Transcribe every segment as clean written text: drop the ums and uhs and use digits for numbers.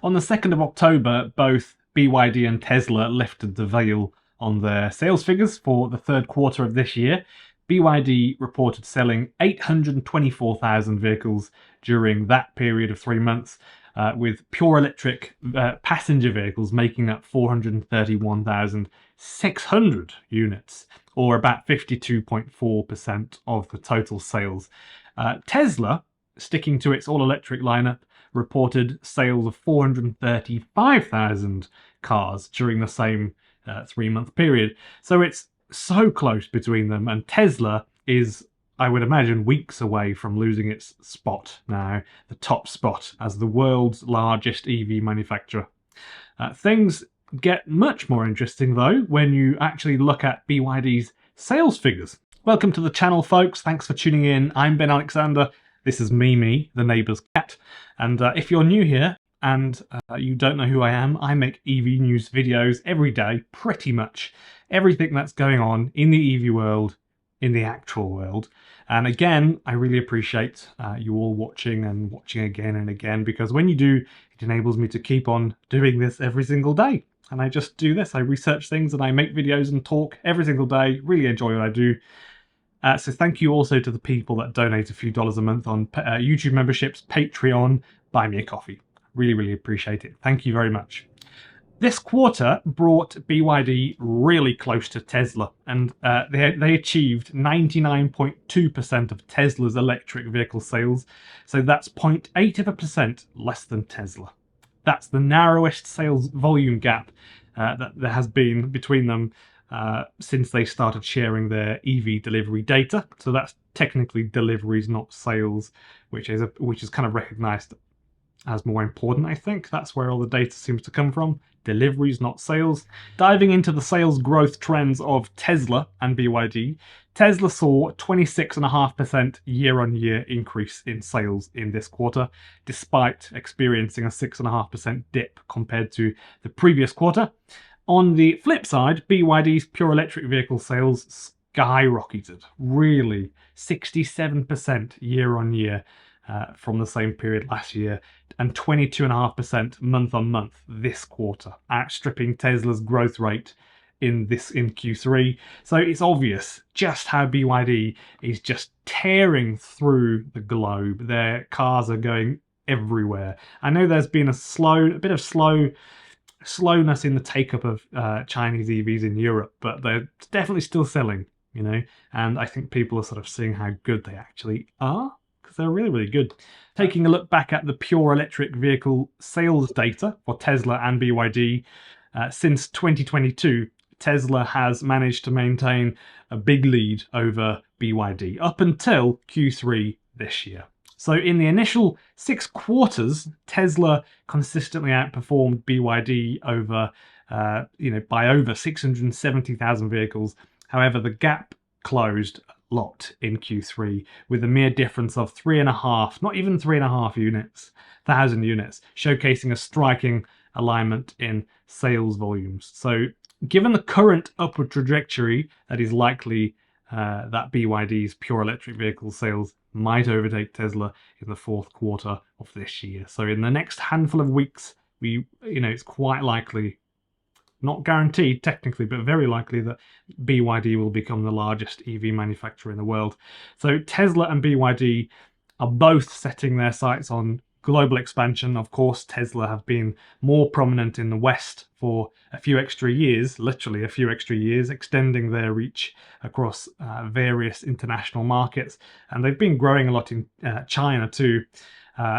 On the 2nd of October, both BYD and Tesla lifted the veil on their sales figures for the third quarter of this year. BYD reported selling 824,000 vehicles during that period of 3 months, with pure electric passenger vehicles making up 431,600 units, or about 52.4% of the total sales. Tesla, sticking to its all-electric lineup, reported sales of 435,000 cars during the same 3-month period. So it's so close between them, and Tesla is, I would imagine, weeks away from losing its spot now, the top spot as the world's largest EV manufacturer. Things get much more interesting though when you actually look at BYD's sales figures. Welcome to the channel, folks. Thanks for tuning in. I'm Ben Alexander. This is Mimi, the neighbour's cat. And if you're new here and you don't know who I am, I make EV news videos every day, pretty much everything that's going on in the EV world, in the actual world. And again, I really appreciate you all watching and watching again and again, because when you do, it enables me to keep on doing this every single day. And I just do this. I research things and I make videos and talk every single day. Really enjoy what I do. So thank you also to the people that donate a few dollars a month on YouTube memberships, Patreon, Buy Me a Coffee. Really, really appreciate it. Thank you very much. This quarter brought BYD really close to Tesla, and they achieved 99.2% of Tesla's electric vehicle sales. So that's 0.8% less than Tesla. That's the narrowest sales volume gap that there has been between them since they started sharing their EV delivery data. So that's technically deliveries, not sales, which is kind of recognized as more important. I think that's where all the data seems to come from. Deliveries, not sales. Diving into the sales growth trends of Tesla and BYD, Tesla saw 26.5% year-on-year increase in sales in this quarter, despite experiencing a 6.5% dip compared to the previous quarter. On the flip side, BYD's pure electric vehicle sales skyrocketed, really 67% year-on-year from the same period last year, and 22.5% month-on-month this quarter, outstripping Tesla's growth rate in Q3. So it's obvious just how BYD is just tearing through the globe. Their cars are going everywhere. I know there's been a bit of slowness in the take-up of Chinese EVs in Europe, but they're definitely still selling, you know, and I think people are sort of seeing how good they actually are, because they're really, really good. Taking a look back at the pure electric vehicle sales data for Tesla and BYD, since 2022, Tesla has managed to maintain a big lead over BYD up until Q3 this year. So in the initial 6 quarters, Tesla consistently outperformed BYD by over 670,000 vehicles. However, the gap closed a lot in Q3 with a mere difference of 3.5, not even 3.5 thousand units, showcasing a striking alignment in sales volumes. So given the current upward trajectory that is likely, that BYD's pure electric vehicle sales might overtake Tesla in the 4th quarter of this year. So in the next handful of weeks, it's quite likely, not guaranteed technically, but very likely that BYD will become the largest EV manufacturer in the world. So Tesla and BYD are both setting their sights on global expansion. Of course, Tesla have been more prominent in the West for a few extra years, literally a few extra years, extending their reach across various international markets. And they've been growing a lot in China too.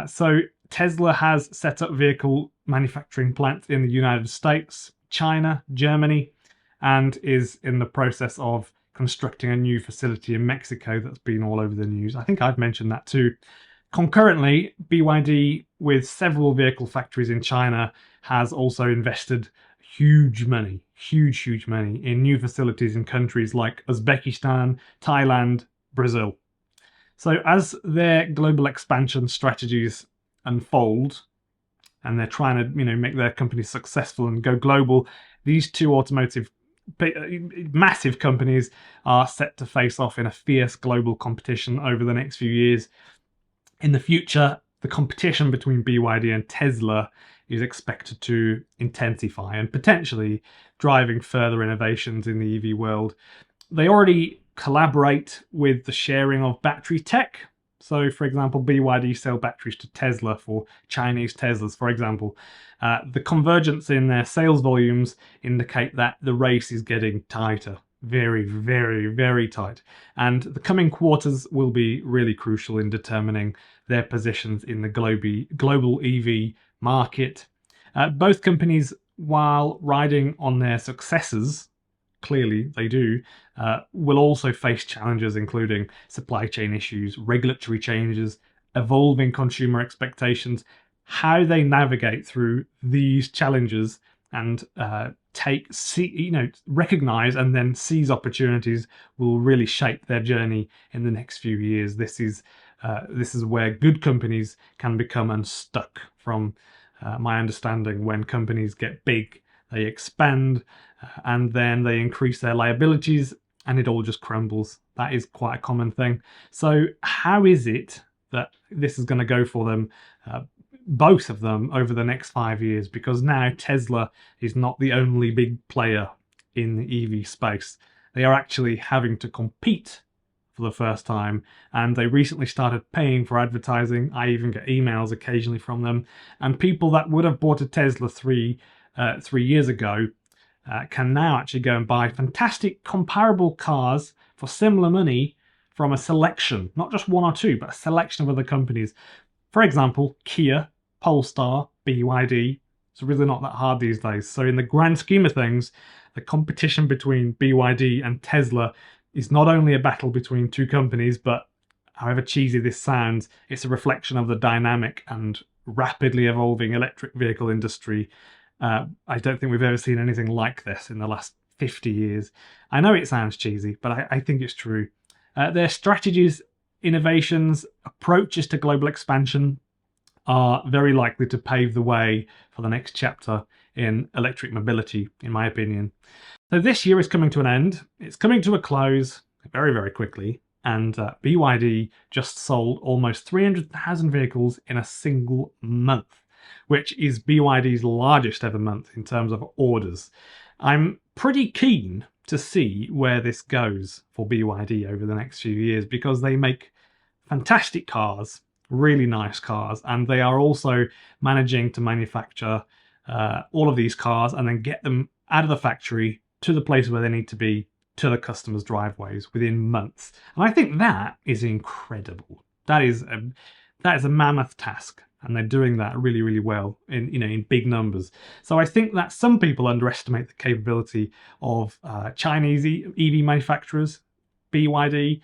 So Tesla has set up vehicle manufacturing plants in the United States, China, Germany, and is in the process of constructing a new facility in Mexico that's been all over the news. I think I've mentioned that too. Concurrently, BYD, with several vehicle factories in China, has also invested huge money in new facilities in countries like Uzbekistan, Thailand, Brazil. So as their global expansion strategies unfold, and they're trying to, make their company successful and go global, these two massive companies are set to face off in a fierce global competition over the next few years. In the future, the competition between BYD and Tesla is expected to intensify and potentially driving further innovations in the EV world. They already collaborate with the sharing of battery tech. So, for example, BYD sell batteries to Tesla for Chinese Teslas, for example. The convergence in their sales volumes indicate that the race is getting tighter. Very, very, very tight. And the coming quarters will be really crucial in determining their positions in the global EV market. Both companies, while riding on their successes, clearly they do, will also face challenges including supply chain issues, regulatory changes, evolving consumer expectations. How they navigate through these challenges and recognize and then seize opportunities will really shape their journey in the next few years. This is where good companies can become unstuck. From my understanding, when companies get big, they expand, and then they increase their liabilities, and it all just crumbles. That is quite a common thing. So how is it that this is going to go for them, both of them, over the next 5 years? Because now Tesla is not the only big player in the EV space. They are actually having to compete for the first time, and they recently started paying for advertising. I even get emails occasionally from them, and people that would have bought a Tesla 3 years ago can now actually go and buy fantastic comparable cars for similar money from a selection, not just one or two, but a selection of other companies. For example, Kia, Polestar, BYD. It's really not that hard these days. So in the grand scheme of things, the competition between BYD and Tesla is not only a battle between two companies, but however cheesy this sounds, it's a reflection of the dynamic and rapidly evolving electric vehicle industry. I don't think we've ever seen anything like this in the last 50 years. I know it sounds cheesy, but I think it's true. Their strategies, innovations, approaches to global expansion are very likely to pave the way for the next chapter in electric mobility, in my opinion. So this year is coming to an end. It's coming to a close very, very quickly. And BYD just sold almost 300,000 vehicles in a single month, which is BYD's largest ever month in terms of orders. I'm pretty keen to see where this goes for BYD over the next few years, because they make fantastic cars, really nice cars, and they are also managing to manufacture all of these cars and then get them out of the factory to the place where they need to be, to the customers' driveways within months. And I think that is incredible. That is a mammoth task, and they're doing that really, really well in big numbers. So I think that some people underestimate the capability of Chinese EV manufacturers. BYD,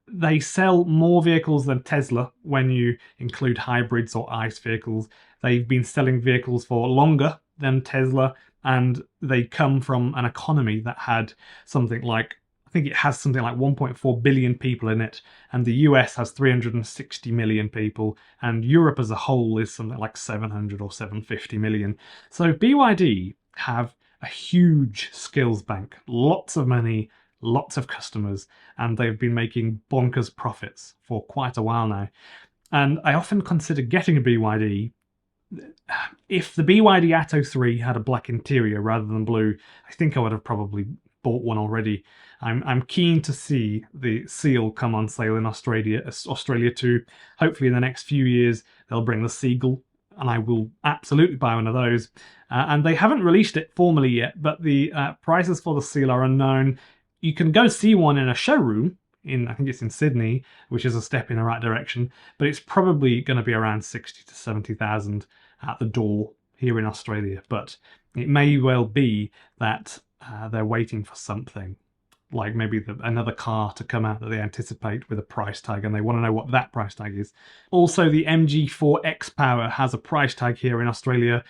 they sell more vehicles than Tesla when you include hybrids or ICE vehicles. They've been selling vehicles for longer than Tesla, and they come from an economy that had something like, I think it has something like 1.4 billion people in it, and the US has 360 million people, and Europe as a whole is something like 700 or 750 million. So BYD have a huge skills bank, lots of money, lots of customers, and they've been making bonkers profits for quite a while now. And I often consider getting a BYD. If the BYD Atto 3 had a black interior rather than blue, I think I would have probably bought one already. I'm keen to see the Seal come on sale in Australia too. Hopefully in the next few years they'll bring the Seagull, and I will absolutely buy one of those. And they haven't released it formally yet, but the prices for the Seal are unknown. You can go see one in a showroom I think it's in Sydney, which is a step in the right direction, but it's probably going to be around 60 to 70,000 at the door here in Australia. But it may well be that they're waiting for something, like maybe another car to come out that they anticipate with a price tag, and they want to know what that price tag is. Also, the MG4 X-Power has a price tag here in Australia,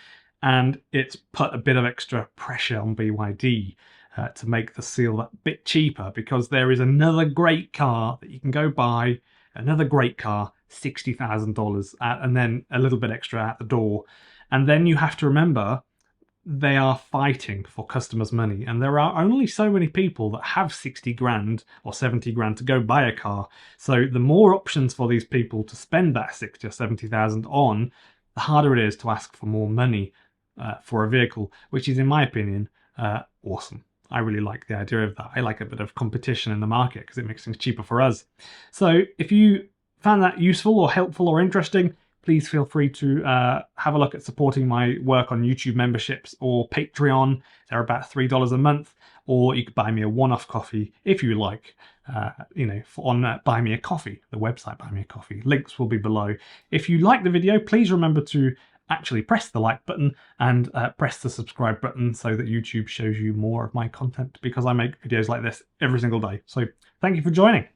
and it's put a bit of extra pressure on BYD to make the Seal that bit cheaper, because there is another great car that you can go buy, another great car, $60,000, and then a little bit extra at the door. And then you have to remember, they are fighting for customers' money, and there are only so many people that have 60 grand or 70 grand to go buy a car. So the more options for these people to spend that 60 or 70,000 on, the harder it is to ask for more money for a vehicle, which is, in my opinion, awesome. I really like the idea of that. I like a bit of competition in the market because it makes things cheaper for us. So if you found that useful or helpful or interesting, please feel free to have a look at supporting my work on YouTube memberships or Patreon. They're about $3 a month, or you could buy me a one-off coffee if you like, on Buy Me a Coffee, the website Buy Me a Coffee. Links will be below. If you like the video, please remember to actually press the like button and press the subscribe button so that YouTube shows you more of my content, because I make videos like this every single day. So thank you for joining.